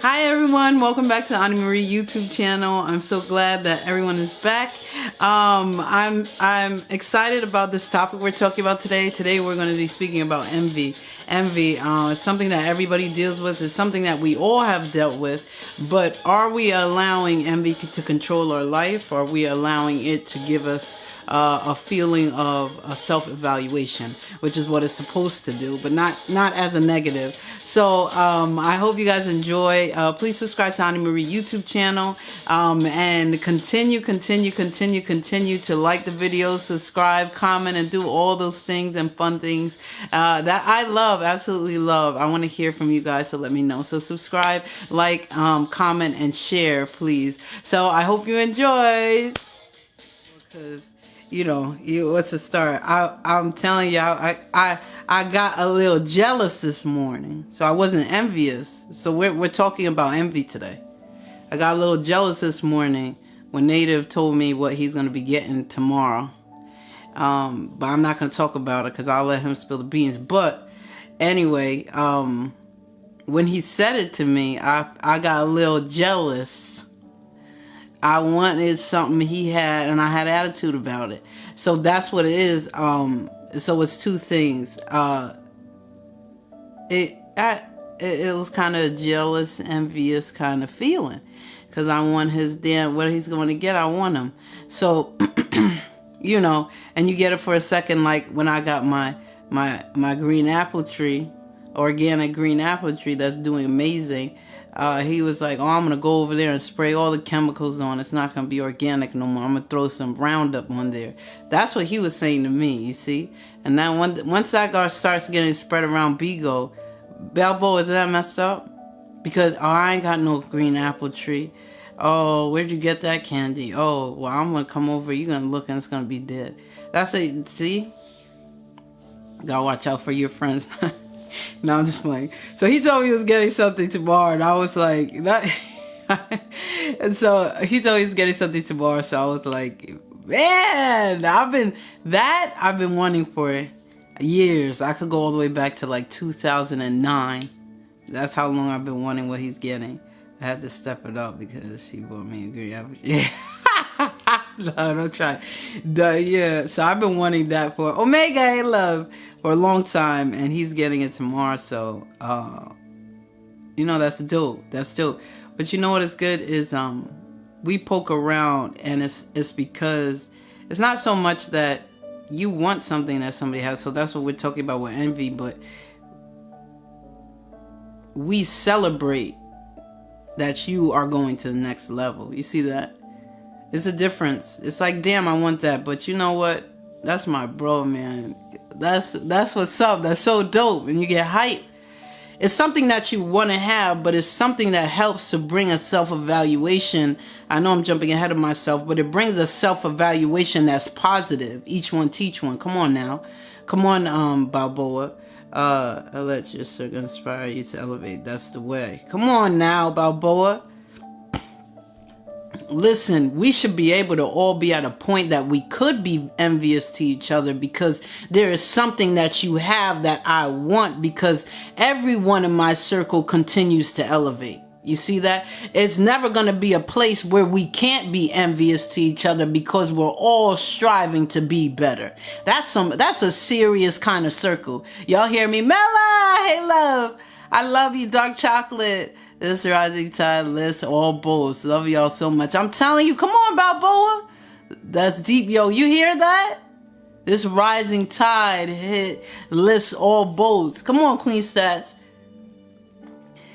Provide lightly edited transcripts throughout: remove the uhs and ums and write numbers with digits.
Hi everyone, welcome back to the Ani Marie YouTube channel. I'm so glad that everyone is back. I'm excited about this topic we're talking about today. Today we're going to be speaking about envy. Envy is something that everybody deals with. It's something that we all have dealt with. But are we allowing envy to control our life? Or are we allowing it to give us a feeling of a self-evaluation, which is what it's supposed to do, but not as a negative. So I hope you guys enjoy. Please subscribe to Ani Marie YouTube channel and continue to like the videos, subscribe, comment, and do all those things and fun things that I love, absolutely love. I want to hear from you guys, so let me know. So subscribe, like, comment, and share, please. So I hope you enjoy. Because what's the start? I'm telling you, I got a little jealous this morning, so I wasn't envious. So we're talking about envy today. I got a little jealous this morning when Native told me what he's gonna be getting tomorrow. But I'm not gonna talk about it because I'll let him spill the beans. But anyway, when he said it to me, I got a little jealous. I wanted something he had, and I had attitude about it. So that's what it is. So it's two things. It was kind of a jealous, envious kind of feeling, because I want his what he's going to get. I want him. So and you get it for a second. Like when I got my green apple tree, organic green apple tree that's doing amazing. He was like, oh, I'm going to go over there and spray all the chemicals on. It's not going to be organic no more. I'm going to throw some Roundup on there. That's what he was saying to me, you see? And now once that starts getting spread around Bigo, Balboa, is that messed up? Because, I ain't got no green apple tree. Oh, where'd you get that candy? Oh, well, I'm going to come over. You're going to look and it's going to be dead. That's it, see? Gotta watch out for your friends. No, I'm just playing. So he told me he was getting something tomorrow, and I was like, that. And so he told me he was getting something tomorrow, so I was like, man, I've been wanting for years. I could go all the way back to like 2009. That's how long I've been wanting what he's getting. I had to step it up because he bought me a green apple. Yeah. No, don't try. Yeah, so I've been wanting that for Omega A Love for a long time, and he's getting it tomorrow. So, that's dope. That's dope. But you know what is good is we poke around, and it's because it's not so much that you want something that somebody has. So that's what we're talking about with envy. But we celebrate that you are going to the next level. You see that? It's a difference. It's like, damn, I want that, but you know what? That's my bro, man. That's what's up. That's so dope, and you get hype. It's something that you want to have, but it's something that helps to bring a self-evaluation. I know I'm jumping ahead of myself, but it brings a self-evaluation that's positive. Each one teach one. Come on now. Come on, Balboa. I let your circle inspire you to elevate. That's the way. Come on now, Balboa. Listen, we should be able to all be at a point that we could be envious to each other, because there is something that you have that I want, because everyone in my circle continues to elevate. You see that? It's never going to be a place where we can't be envious to each other, because we're all striving to be better. That's a serious kind of circle. Y'all hear me? Mela, hey love. I love you, dark chocolate. This rising tide lifts all boats. Love y'all so much. I'm telling you, come on, Balboa. That's deep, yo. You hear that? This rising tide lifts all boats. Come on, Queen Stats.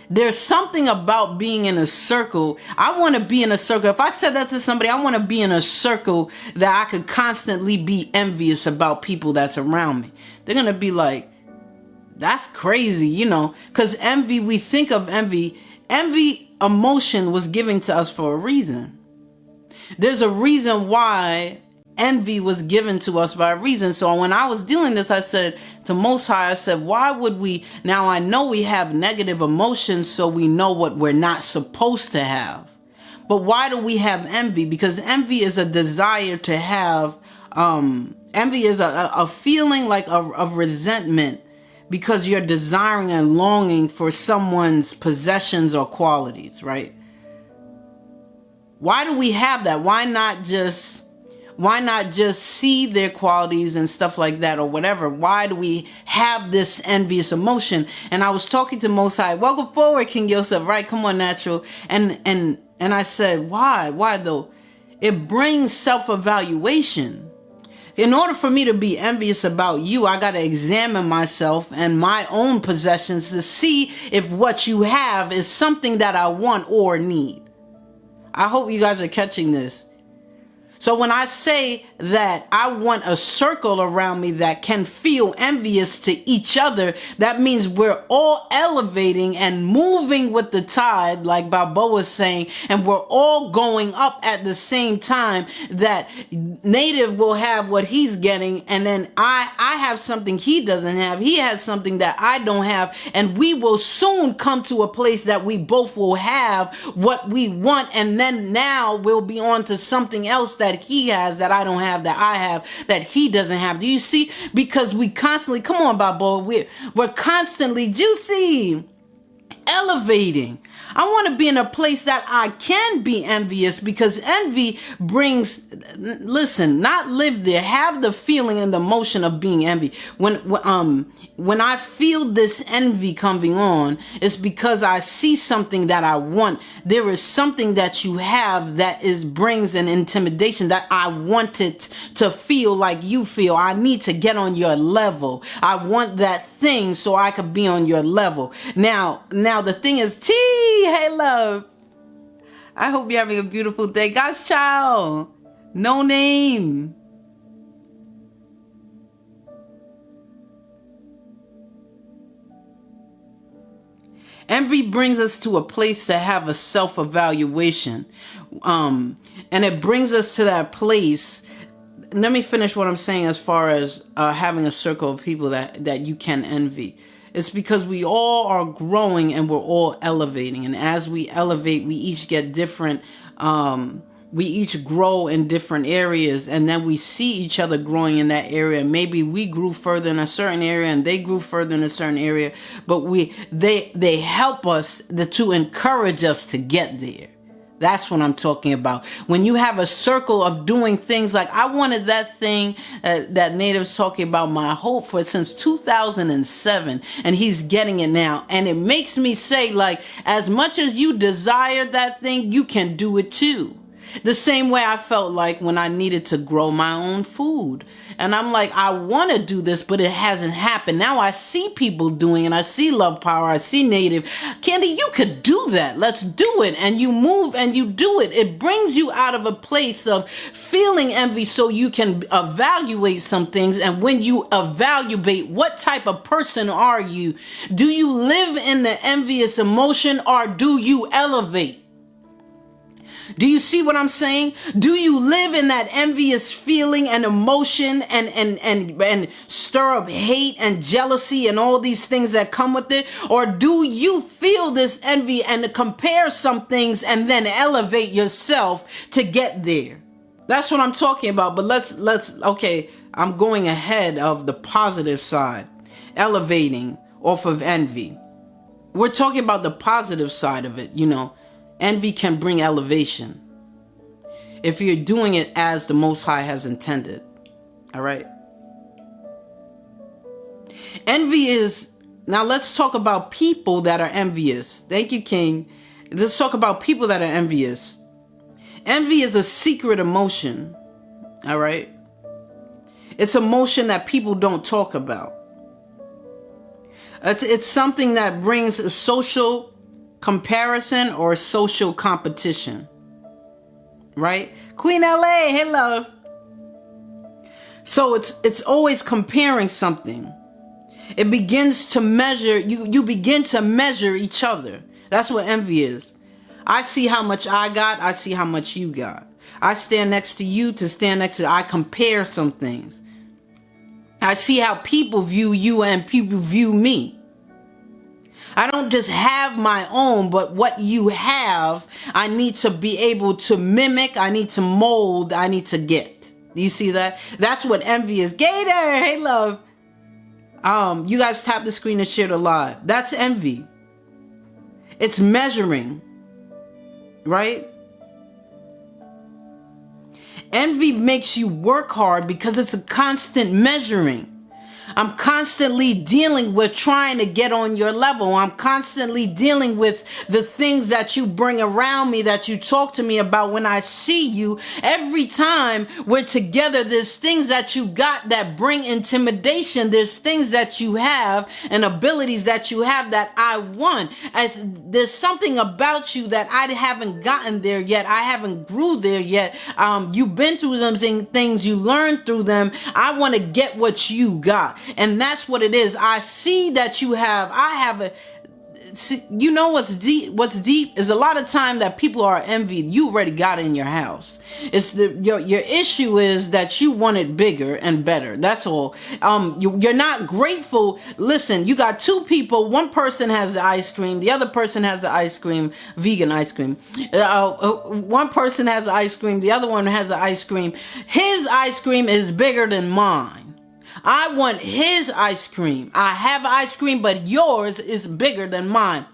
There's something about being in a circle. I want to be in a circle. If I said that to somebody, I want to be in a circle that I could constantly be envious about people that's around me. They're going to be like, that's crazy, because envy, we think of envy. Envy emotion was given to us for a reason. There's a reason why envy was given to us by a reason. So when I was doing this, I said to Most High, I said, why would we? Now I know we have negative emotions, so we know what we're not supposed to have. But why do we have envy? Because envy is a desire to have, envy is a feeling like of resentment because you're desiring and longing for someone's possessions or qualities, right? Why do we have that? Why not just see their qualities and stuff like that or whatever? Why do we have this envious emotion? And I was talking to Most High. Welcome forward, King Yosef, right? Come on, natural. And I said, why? Why though? It brings self-evaluation. In order for me to be envious about you, I got to examine myself and my own possessions to see if what you have is something that I want or need. I hope you guys are catching this. So when I say that I want a circle around me that can feel envious to each other, that means we're all elevating and moving with the tide, like Balboa was saying, and we're all going up at the same time. That Native will have what he's getting, and then I have something he doesn't have. He has something that I don't have, and we will soon come to a place that we both will have what we want, and then now we'll be on to something else that he has that I don't have, that I have that he doesn't have. Do you see? Because we constantly, come on, Balboa, we're constantly juicy, elevating. I want to be in a place that I can be envious, because envy brings, listen, not live there, have the feeling and the emotion of being envy. When I feel this envy coming on, it's because I see something that I want. There is something that you have that brings an intimidation that I want it to feel like you feel. I need to get on your level. I want that thing so I could be on your level. Now the thing is, hey love, I hope you're having a beautiful day. God's child, no name. Envy brings us to a place to have a self-evaluation. And it brings us to that place. Let me finish what I'm saying as far as having a circle of people that you can envy. It's because we all are growing and we're all elevating. And as we elevate, we each get different, we each grow in different areas, and then we see each other growing in that area. Maybe we grew further in a certain area and they grew further in a certain area, but they help us to encourage us to get there. That's what I'm talking about. When you have a circle of doing things, like I wanted that thing that Native's talking about, my hope for since 2007, and he's getting it now. And it makes me say, like, as much as you desire that thing, you can do it too. The same way I felt like when I needed to grow my own food. And I'm like, I want to do this, but it hasn't happened. Now I see people doing it. I see Love Power. I see Native. Candy, you could do that. Let's do it. And you move and you do it. It brings you out of a place of feeling envy so you can evaluate some things. And when you evaluate, what type of person are you? Do you live in the envious emotion, or do you elevate? Do you see what I'm saying? Do you live in that envious feeling and emotion and stir up hate and jealousy and all these things that come with it? Or do you feel this envy and compare some things and then elevate yourself to get there? That's what I'm talking about. But let's okay, I'm going ahead of the positive side, elevating off of envy. We're talking about the positive side of it, you know. Envy can bring elevation if you're doing it as the Most High has intended. All right. Envy is, now let's talk about people that are envious. Thank you, King. Let's talk about people that are envious. Envy is a secret emotion. All right. It's emotion that people don't talk about. It's something that brings a social comparison or social competition, right? Queen LA, hey love. So it's always comparing something. It begins to measure, you begin to measure each other. That's what envy is. I see how much I got, I see how much you got. I stand next to you to stand next to, I compare some things. I see how people view you and people view me. I don't just have my own, but what you have, I need to be able to mimic, I need to mold, I need to get. Do you see that? That's what envy is. Gator, hey love. You guys tap the screen and share the live. That's envy. It's measuring, right? Envy makes you work hard because it's a constant measuring. I'm constantly dealing with trying to get on your level. I'm constantly dealing with the things that you bring around me, that you talk to me about when I see you. Every time we're together, there's things that you got that bring intimidation. There's things that you have and abilities that you have that I want. There's something about you that I haven't gotten there yet. I haven't grew there yet. You've been through them things. You learned through them. I want to get what you got. And that's what it is. I see that you have, you know what's deep is a lot of time that people are envied. You already got it in your house. It's your issue is that you want it bigger and better. That's all. You're not grateful. Listen, you got two people. One person has the ice cream. The other person has the ice cream, vegan ice cream. One person has the ice cream. The other one has the ice cream. His ice cream is bigger than mine. I want his ice cream. I have ice cream, but yours is bigger than mine.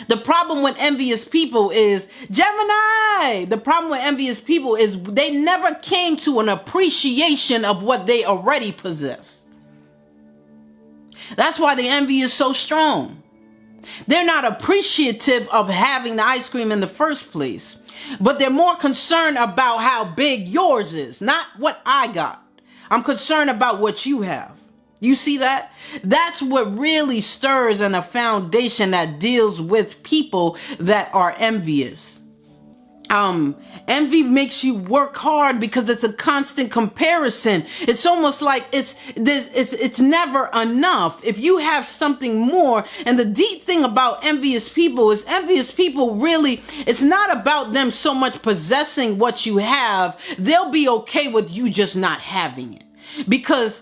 The problem with envious people is, Gemini, the problem with envious people is they never came to an appreciation of what they already possess. That's why the envy is so strong. They're not appreciative of having the ice cream in the first place, but they're more concerned about how big yours is, not what I got. I'm concerned about what you have. You see that? That's what really stirs in a foundation that deals with people that are envious. Envy makes you work hard because it's a constant comparison. It's almost like it's never enough. If you have something more, and the deep thing about envious people is really, it's not about them so much possessing what you have. They'll be okay with you just not having it. Because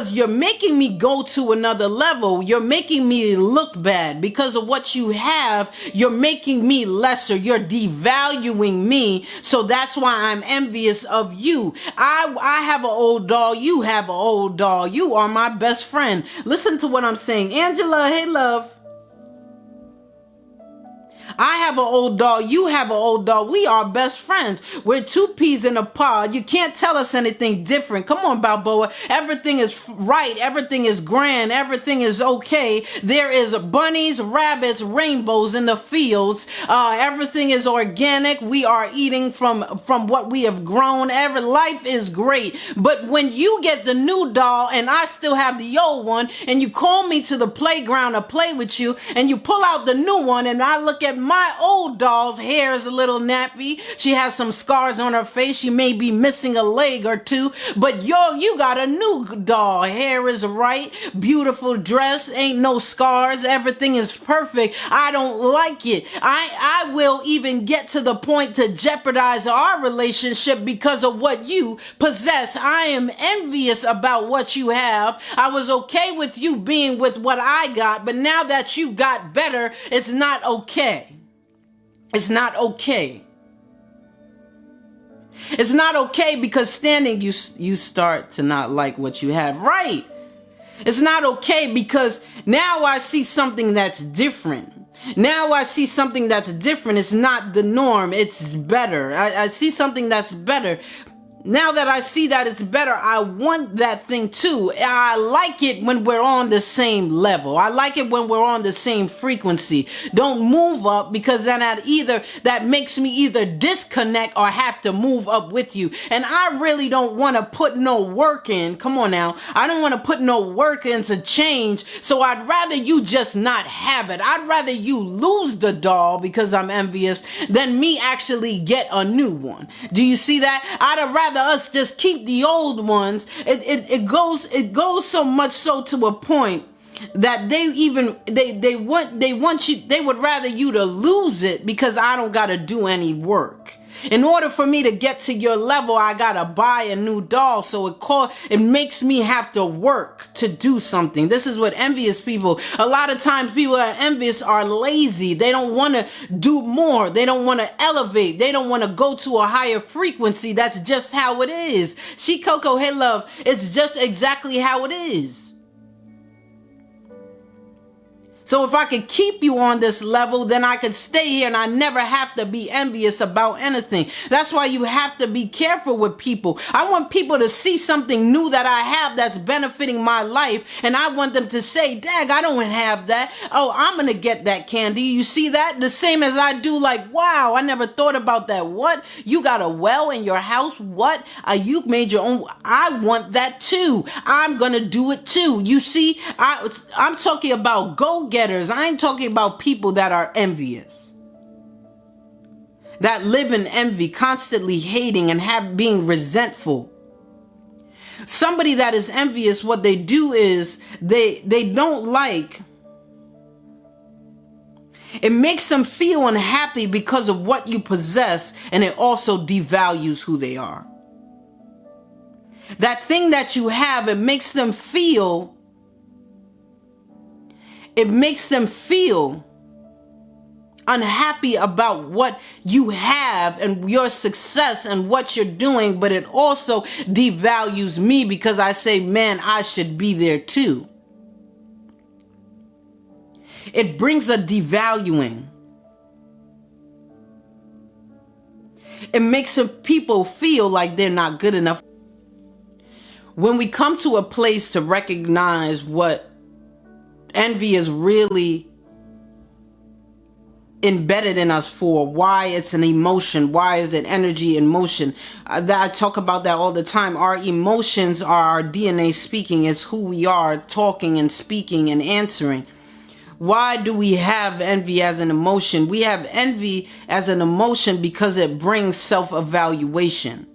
you're making me go to another level. You're making me look bad. Because of what you have, you're making me lesser. You're devaluing me. So that's why I'm envious of you. I have an old doll. You have an old doll. You are my best friend. Listen to what I'm saying. Angela, hey love. I have an old doll. You have an old doll. We are best friends. We're two peas in a pod. You can't tell us anything different. Come on, Balboa. Everything is right. Everything is grand. Everything is okay. There is bunnies, rabbits, rainbows in the fields. Everything is organic. We are eating from what we have grown. Life is great. But when you get the new doll and I still have the old one, and you call me to the playground to play with you, and you pull out the new one, and I look at my old doll's hair is a little nappy. She has some scars on her face. She may be missing a leg or two, but you got a new doll. Hair is right. Beautiful dress. Ain't no scars. Everything is perfect. I don't like it. I will even get to the point to jeopardize our relationship because of what you possess. I am envious about what you have. I was okay with you being with what I got, but now that you got better, it's not okay. It's not okay. It's not okay because standing, you start to not like what you have. Right. It's not okay because now I see something that's different. Now I see something that's different. It's not the norm. It's better. I see something that's better. Now that I see that it's better, I want that thing too. I like it when we're on the same level. I like it when we're on the same frequency. Don't move up, because then that makes me either disconnect or have to move up with you. And I really don't want to put no work in. Come on now. I don't want to put no work in to change. So I'd rather you just not have it. I'd rather you lose the doll because I'm envious than me actually get a new one. Do you see that? I'd rather us just keep the old ones. It goes so much so to a point that they would rather you to lose it because I don't gotta do any work. In order for me to get to your level, I gotta buy a new doll. So it makes me have to work to do something. This is what envious people, a lot of times people that are envious are lazy. They don't want to do more. They don't want to elevate. They don't want to go to a higher frequency. That's just how it is. She Coco, hey love, it's just exactly how it is. So if I could keep you on this level, then I could stay here and I never have to be envious about anything. That's why you have to be careful with people. I want people to see something new that I have that's benefiting my life, and I want them to say, dag, I don't have that. Oh, I'm going to get that, Candy. You see that? The same as I do, like, wow, I never thought about that. What? You got a well in your house? What? You made your own. I want that too. I'm going to do it too. You see, I'm talking about go-getters. I ain't talking about people that are envious, that live in envy, constantly hating and being resentful. Somebody that is envious, what they do is they don't like. It makes them feel unhappy because of what you possess, and it also devalues who they are. That thing that you have, it makes them feel unhappy about what you have and your success and what you're doing, but it also devalues me because I say, man, I should be there too. It brings a devaluing. It makes people feel like they're not good enough. When we come to a place to recognize what envy is really embedded in us for, why it's an emotion, why is it energy in motion, I talk about that all the time. Our emotions are our DNA speaking. It's who we are talking and speaking and answering. Why do we have envy as an emotion? We have envy as an emotion because it brings self-evaluation.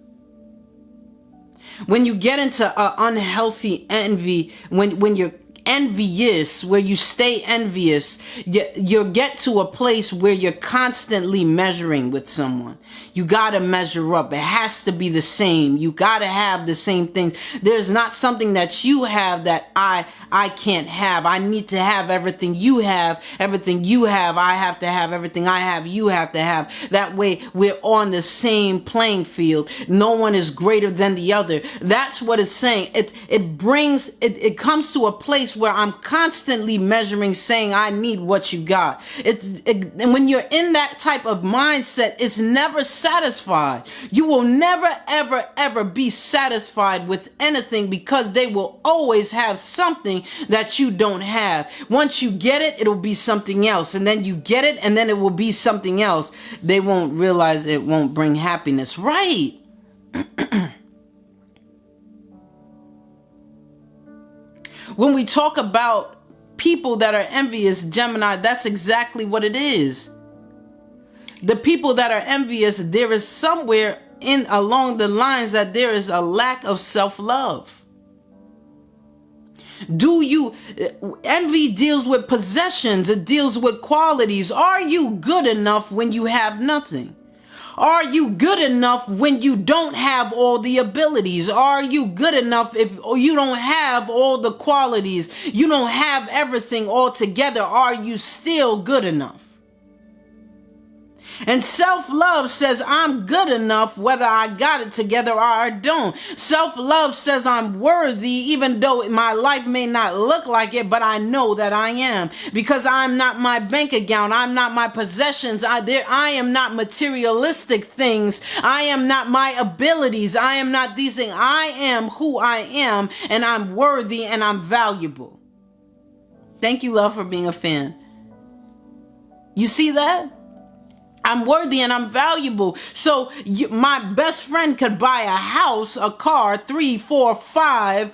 When you get into unhealthy envy, when you're envious, where you stay envious, you'll get to a place where you're constantly measuring with someone. You got to measure up. It has to be the same. You got to have the same things. There's not something that you have that I can't have. I need to have everything you have. Everything you have, I have to have. Everything I have, you have to have. That way we're on the same playing field. No one is greater than the other. That's what it's saying. It comes to a place where I'm constantly measuring, saying I need what you got. And when you're in that type of mindset, it's never satisfied. You will never, ever, ever be satisfied with anything because they will always have something that you don't have. Once you get it, it'll be something else. And then you get it, and then it will be something else. They won't realize it won't bring happiness. Right. When we talk about people that are envious, Gemini, that's exactly what it is. The people that are envious, there is somewhere along the lines that there is a lack of self-love. Envy deals with possessions. It deals with qualities. Are you good enough when you have nothing? Are you good enough when you don't have all the abilities? Are you good enough if you don't have all the qualities? You don't have everything all together. Are you still good enough? And self-love says I'm good enough whether I got it together or I don't. Self-love says I'm worthy even though my life may not look like it, but I know that I am. Because I'm not my bank account. I'm not my possessions. I am not materialistic things. I am not my abilities. I am not these things. I am who I am, and I'm worthy and I'm valuable. Thank you, love, for being a fan. You see that? I'm worthy and I'm valuable. So my best friend could buy a house, a car, 3, 4, 5,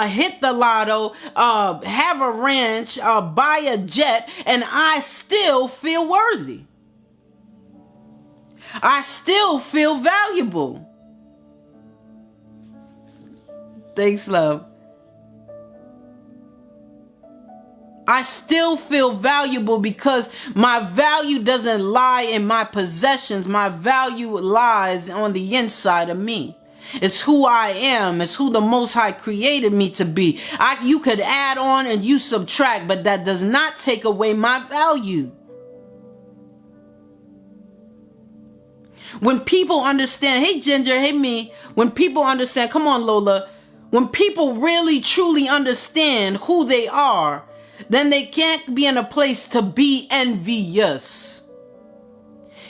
hit the lotto, have a ranch, buy a jet, and I still feel worthy. I still feel valuable. Thanks, love. I still feel valuable because my value doesn't lie in my possessions. My value lies on the inside of me. It's who I am. It's who the Most High created me to be. You could add on and you subtract, but that does not take away my value. When people understand, hey Ginger, hey me, when people understand, come on Lola, when people really truly understand who they are, then they can't be in a place to be envious.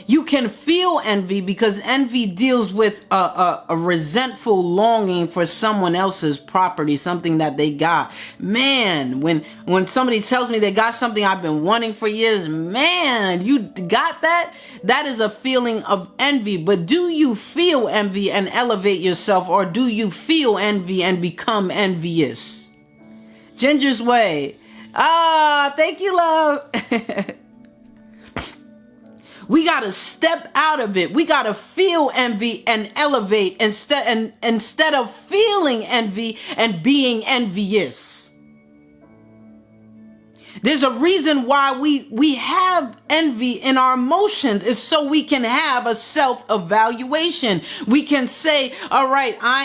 You can feel envy because envy deals with a resentful longing for someone else's property, something that they got. Man, when somebody tells me they got something I've been wanting for years, man, you got that? That is a feeling of envy. But do you feel envy and elevate yourself, or do you feel envy and become envious? Ginger's Way. Ah, thank you, love. We got to step out of it. We got to feel envy and elevate instead of feeling envy and being envious. There's a reason why we have envy in our emotions. It's so we can have a self-evaluation. We can say, all right, I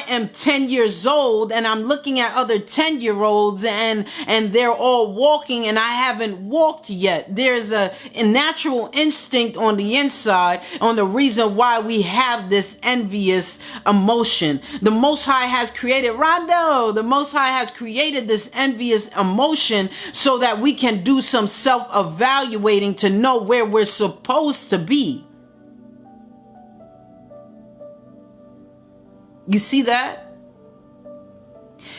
am 10 years old and I'm looking at other 10-year-olds and they're all walking and I haven't walked yet. There's a natural instinct on the inside on the reason why we have this envious emotion. The Most High has created, Rondo, the Most High has created this envious emotion so that we can do some self-evaluating to know where we're supposed to be. You see that?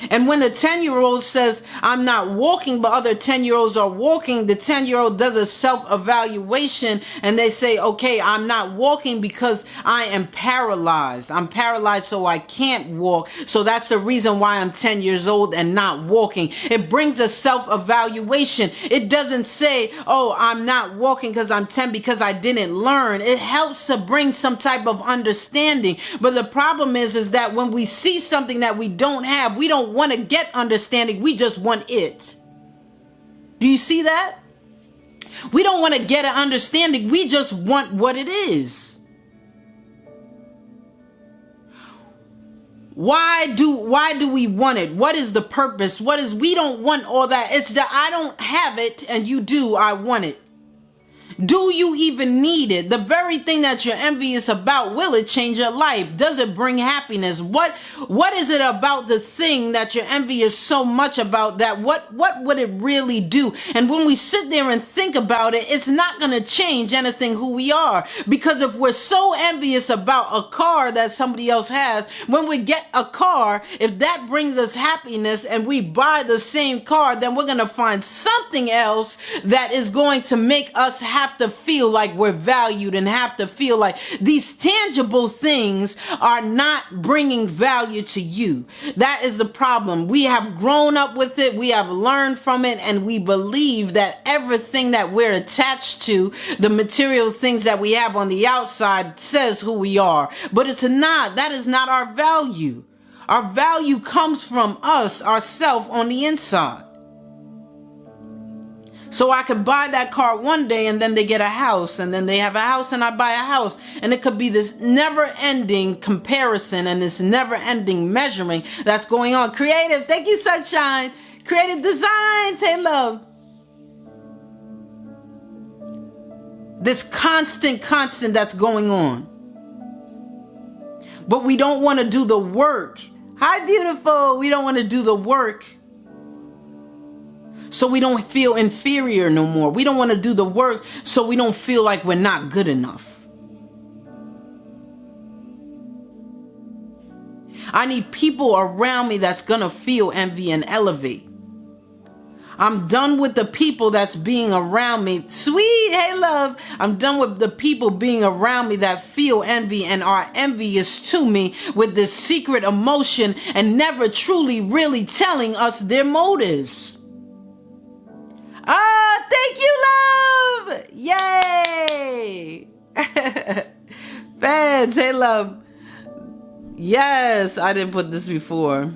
And when the 10-year-old says, I'm not walking, but other 10-year-olds are walking, the 10-year-old does a self-evaluation and they say, okay, I'm not walking because I am paralyzed. I'm paralyzed, so I can't walk. So that's the reason why I'm 10 years old and not walking. It brings a self-evaluation. It doesn't say, oh, I'm not walking because I'm 10 because I didn't learn. It helps to bring some type of understanding. But the problem is that when we see something that we don't have, we don't want to get understanding. We just want it. Do you see that? We don't want to get an understanding. We just want what it is. Why do we want it? What is the purpose? We don't want all that. It's that I don't have it and you do. I want it. Do you even need it? The very thing that you're envious about, will it change your life? Does it bring happiness? What is it about the thing that you're envious so much about that what would it really do? And when we sit there and think about it, it's not going to change anything who we are. Because if we're so envious about a car that somebody else has, when we get a car, if that brings us happiness and we buy the same car, then we're going to find something else that is going to make us have to feel like we're valued and have to feel like these tangible things are not bringing value to you. That is the problem. We have grown up with it. We have learned from it, and we believe that everything that we're attached to, the material things that we have on the outside, says who we are. But it's not. That is not our value. Our value comes from us, ourselves on the inside. So I could buy that car one day and then they get a house and then they have a house and I buy a house. And it could be this never-ending comparison and this never-ending measuring that's going on. Creative, thank you, Sunshine. Creative Designs, hey, love. This constant that's going on. But we don't want to do the work. Hi, beautiful. We don't want to do the work. So we don't feel inferior no more. We don't want to do the work so we don't feel like we're not good enough. I need people around me that's going to feel envy and elevate. I'm done with the people that's being around me. Sweet, hey, love. I'm done with the people being around me that feel envy and are envious to me with this secret emotion and never truly really telling us their motives. Ah, thank you, love. Yay. Fans, hey, love. Yes, I didn't put this before.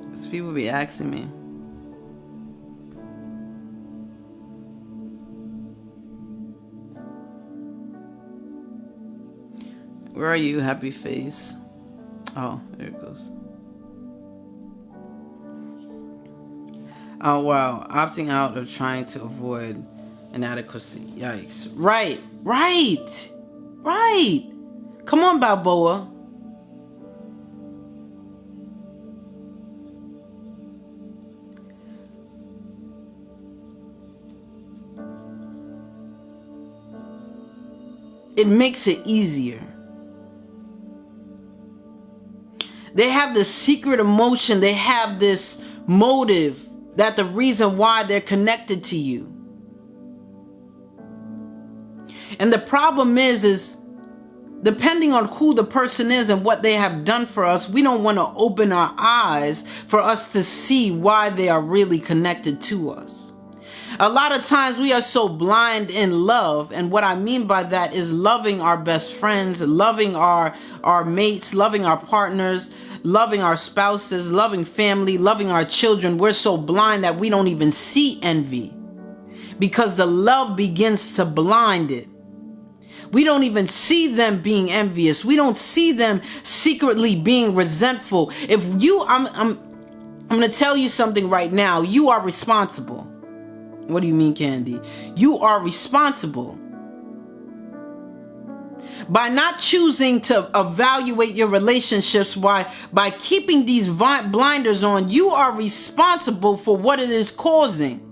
Because people be asking me. Where are you, happy face? Oh, there it goes. Oh, wow. Opting out of trying to avoid inadequacy. Yikes. Right. Come on, Balboa. it makes it easier. They have this secret emotion. They have this motive that the reason why they're connected to you. And the problem is depending on who the person is and what they have done for us, we don't want to open our eyes for us to see why they are really connected to us. A lot of times we are so blind in love, and what I mean by that is loving our best friends, loving our mates, loving our partners, loving our spouses, loving family, loving our children. We're so blind that we don't even see envy because the love begins to blind it. We don't even see them being envious. We don't see them secretly being resentful. If you, I'm going to tell you something right now. You are responsible. What do you mean, Candy? You are responsible. By not choosing to evaluate your relationships, by keeping these blinders on, you are responsible for what it is causing.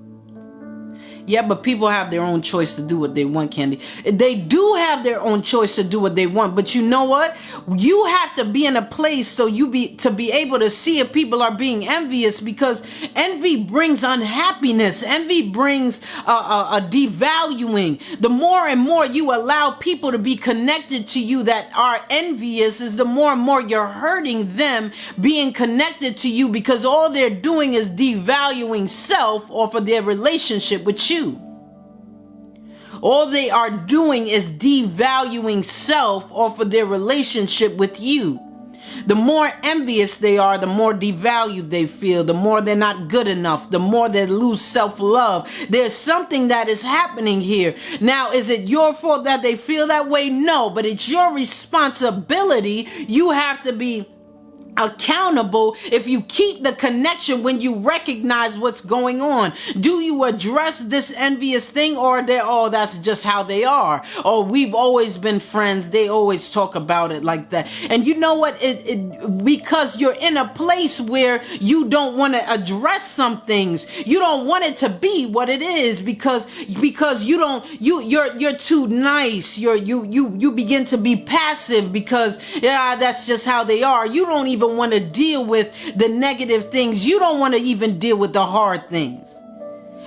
Yeah, but people have their own choice to do what they want, Candy. They do have their own choice to do what they want, but you know what? You have to be in a place to be able to see if people are being envious, because envy brings unhappiness. Envy brings a devaluing. The more and more you allow people to be connected to you that are envious, is the more and more you're hurting them being connected to you, because all they're doing is devaluing self off of their relationship with you. All they are doing is devaluing self off of their relationship with you. The more envious they are, the more devalued they feel, the more they're not good enough, the more they lose self-love. There's something that is happening here. Now, is it your fault that they feel that way? No, but it's your responsibility. You have to be accountable if you keep the connection when you recognize what's going on. Do you address this envious thing, or that's just how they are? Or we've always been friends. They always talk about it like that. And you know what? Because you're in a place where you don't want to address some things. You don't want it to be what it is because you're too nice. You begin to be passive because that's just how they are. You don't even want to deal with the negative things. You don't want to even deal with the hard things.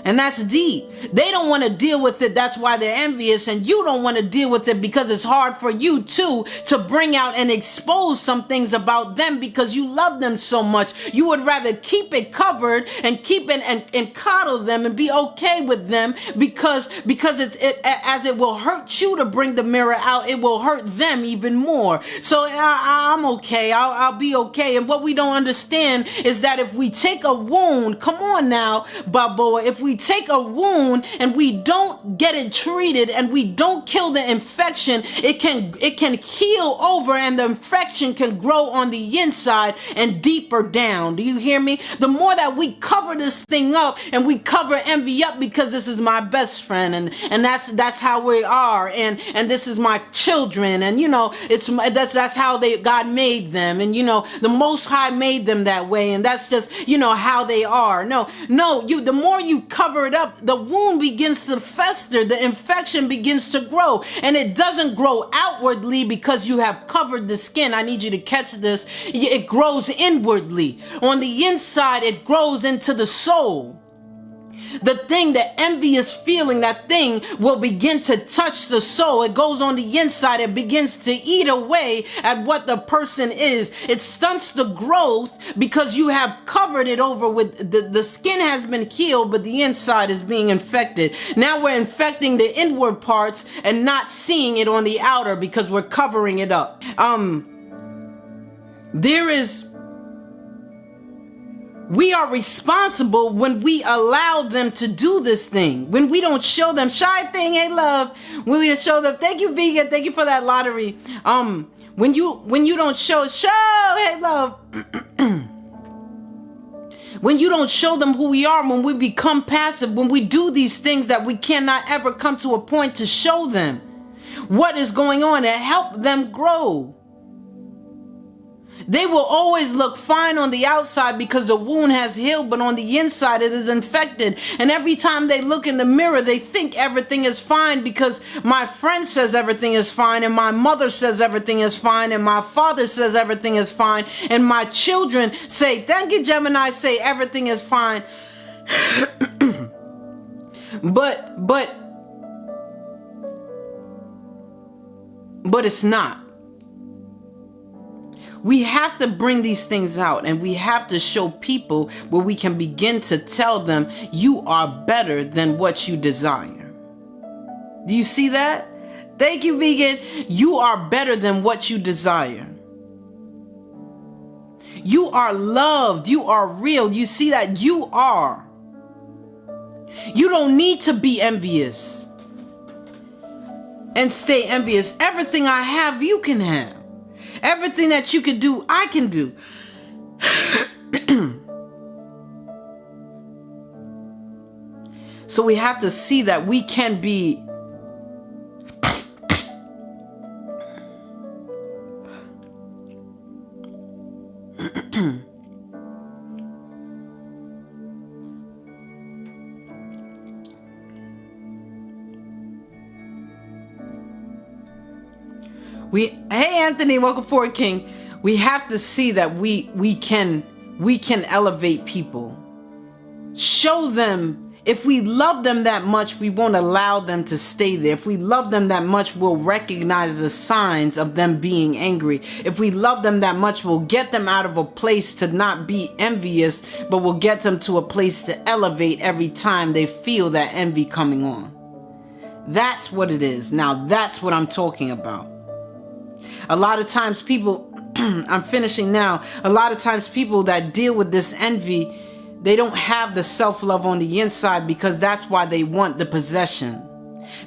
And that's deep. They don't want to deal with it. That's why they're envious. And you don't want to deal with it because it's hard for you too to bring out and expose some things about them because you love them so much. You would rather keep it covered and keep it and coddle them and be okay with them because as it will hurt you to bring the mirror out, it will hurt them even more. So I'm okay. I'll be okay. And what we don't understand is that if we take a wound, come on now, Balboa, if we take a wound and we don't get it treated and we don't kill the infection, it can heal over and the infection can grow on the inside and deeper down. Do you hear me? The more that we cover this thing up and we cover envy up because this is my best friend and that's how we are and this is my children and that's how God made them and the Most High made them that way and that's just how they are. The more you cover it up, the wound begins to fester, the infection begins to grow, and it doesn't grow outwardly because you have covered the skin. I need you to catch this. It grows inwardly. On the inside, it grows into the soul. The thing, the envious feeling, that thing will begin to touch the soul. It goes on the inside. It begins to eat away at what the person is. It stunts the growth because you have covered it over with the skin has been healed, but the inside is being infected. Now we're infecting the inward parts and not seeing it on the outer because we're covering it up. We are responsible when we allow them to do this thing. When we don't show them, shy thing, hey love. When we don't show them, thank you, Vegan, thank you for that lottery. When you don't show, hey love. When you don't show them who we are, when we become passive, when we do these things that we cannot ever come to a point to show them what is going on and help them grow. They will always look fine on the outside because the wound has healed, but on the inside it is infected. And every time they look in the mirror, they think everything is fine because my friend says everything is fine, and my mother says everything is fine, and my father says everything is fine, and my children say, thank you, Gemini, say everything is fine. But it's not. We have to bring these things out, and we have to show people where we can begin to tell them you are better than what you desire. Do you see that? Thank you, Vegan. You are better than what you desire. You are loved. You are real. You see that? You are. You don't need to be envious and stay envious. Everything I have, you can have. Everything that you can do, I can do. So we have to see that we can be hey Anthony, welcome forward, King. We have to see that we can elevate people. Show them, if we love them that much, we won't allow them to stay there. If we love them that much, we'll recognize the signs of them being angry. If we love them that much, we'll get them out of a place to not be envious, but we'll get them to a place to elevate every time they feel that envy coming on. That's what it is. Now, that's what I'm talking about. A lot of times people, I'm finishing now, a lot of times people that deal with this envy, they don't have the self-love on the inside because that's why they want the possession.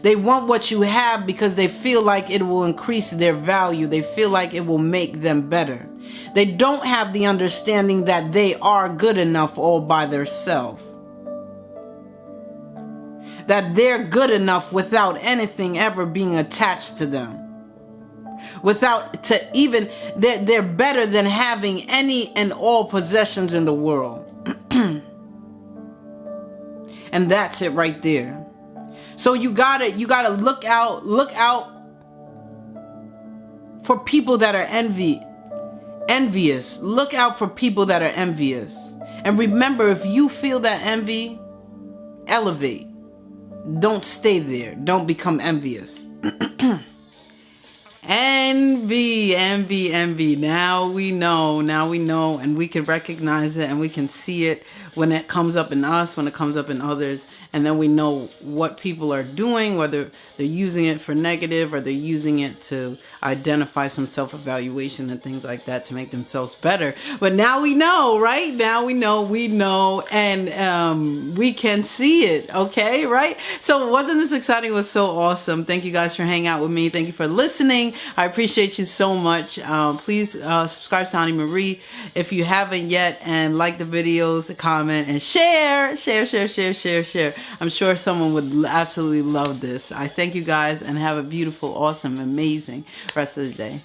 They want what you have because they feel like it will increase their value. They feel like it will make them better. They don't have the understanding that they are good enough all by themselves. That they're good enough without anything ever being attached to them. Without to even, they're better than having any and all possessions in the world. And that's it right there. So you gotta look out for people that are envious. Look out for people that are envious. And remember, if you feel that envy, elevate. Don't stay there. Don't become envious. Envy. Now we know, and we can recognize it, and we can see it when it comes up in us, when it comes up in others, and then we know what people are doing, whether they're using it for negative or they're using it to identify some self-evaluation and things like that to make themselves better. But now we know, right? Now we know, and we can see it, okay, right? So wasn't this exciting? It was so awesome. Thank you guys for hanging out with me. Thank you for listening. I appreciate you so much. Please subscribe to Ani Marie if you haven't yet, and like the videos, comment, and share. I'm sure someone would absolutely love this. I thank you guys, and have a beautiful, awesome, amazing rest of the day.